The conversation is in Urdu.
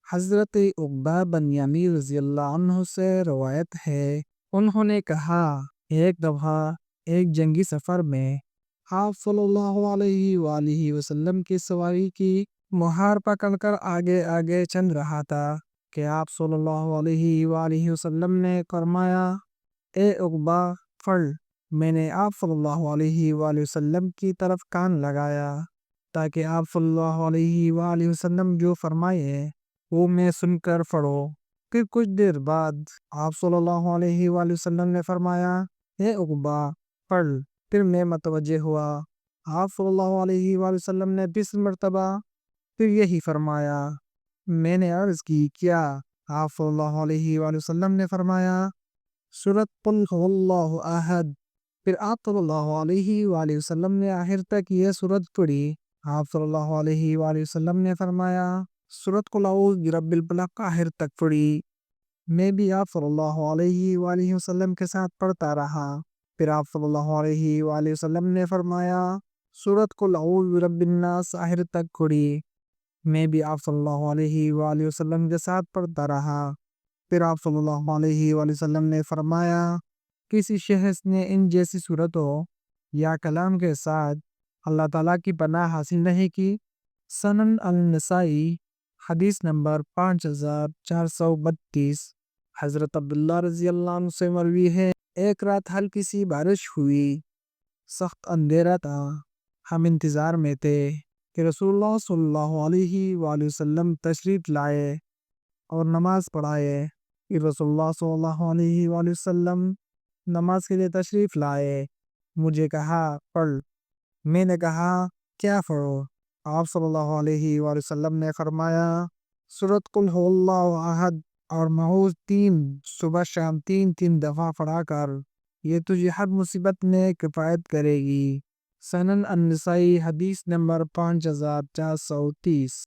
حضرت عقبہ بن یامیر رضی اللہ عنہ سے روایت ہے، انہوں نے کہا ایک دفعہ ایک جنگی سفر میں آپ صلی اللہ علیہ وآلہ وسلم کی سواری کی مہار پکڑ کر آگے آگے چل رہا تھا کہ آپ صلی اللہ علیہ وآلہ وسلم نے فرمایا، اے عقبہ پڑھ۔ میں نے آپ صلی اللہ علیہ وآلہ وسلم کی طرف کان لگایا تاکہ آپ صلی اللہ علیہ وآلہ وسلم جو فرمائے وہ میں سن کر پڑھوں۔ پھر کچھ دیر بعد آپ صلی اللہ علیہ وآلہ وسلم نے فرمایا، اے عقبہ پڑھ۔ پھر میں متوجہ ہوا، آپ صلی اللہ علیہ وآلہ وسلم نے 20 مرتبہ پھر یہی فرمایا۔ میں نے عرض کی کیا؟ آپ صلی اللہ علیہ وآلہ وسلم نے فرمایا، سورۃ قل هو اللہ احد۔ پھر آپ صلی اللہ علیہ وآلہ وسلم نے آخر تک یہ سورت پڑھی۔ آپ صلی اللہ علیہ وآلہ وسلم نے فرمایا، سورۃ قل اعوذ برب الفلق آخر تک پڑھی۔ میں بھی آپ صلی اللہ علیہ وآلہ وسلم کے ساتھ پڑھتا رہا۔ پھر آپ صلی اللہ علیہ وآلہ وسلم نے فرمایا، سورۃ قل اعوذ برب الناس آخر تک پڑھی۔ میں بھی آپ صلی اللہ علیہ وآلہ وسلم کے ساتھ پڑھتا رہا۔ پھر آپ صلی اللہ علیہ وآلہ وسلم نے فرمایا، کسی شخص نے ان جیسی صورتوں یا کلام کے ساتھ اللہ تعالیٰ کی پناہ حاصل نہیں کی۔ سنن النسائی حدیث نمبر 5432۔ حضرت عبداللہ رضی اللہ عنہ سے مروی ہے، ایک رات ہلکی سی بارش ہوئی، سخت اندھیرا تھا، ہم انتظار میں تھے کہ رسول اللہ صلی اللہ علیہ وآلہ وسلم تشریف لائے اور نماز پڑھائے۔ پھر رسول اللہ صلی اللہ علیہ وآلہ وسلم نماز کے لیے تشریف لائے۔ مجھے کہا پڑھ۔ میں نے کہا کیا پڑھوں؟ آپ صلی اللہ علیہ وآلہ وسلم نے فرمایا، سورۃ قل هو اللہ احد اور معوذ 3 صبح شام 3 دفعہ پڑھا کر، یہ تجھے ہر مصیبت میں کفایت کرے گی۔ سنن النسائی حدیث نمبر 5430۔